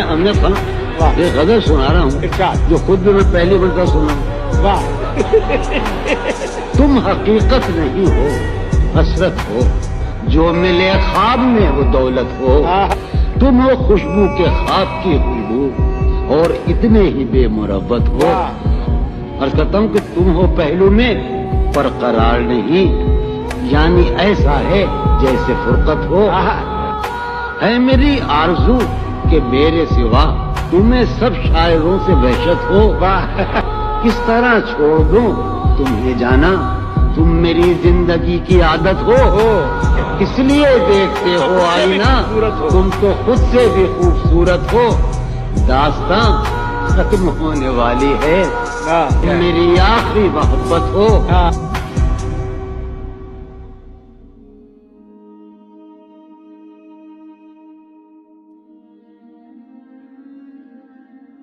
ہم نے ایک غزل سنا رہا ہوں جو خود بھی میں پہلی مرتبہ سنا ہوں. واہ. تم حقیقت نہیں ہو حسرت ہو، جو ملے خواب میں وہ دولت ہو. تم ہو خوشبو کے خواب کی خوشبو اور اتنے ہی بے مربت ہو. عرض کرتا ہوں کہ تم ہو پہلو میں پر قرار نہیں، یعنی ایسا ہے جیسے فرقت ہو. ہے میری آرزو کہ میرے سوا تمہیں سب شاعروں سے وحشت ہو. کس طرح چھوڑ دوں تمہیں جانا، تم میری زندگی کی عادت ہو. اس لیے دیکھتے ہو آئینہ، تم تو خود سے بھی خوبصورت ہو. داستاں ختم ہونے والی ہے، میری آخری محبت ہو.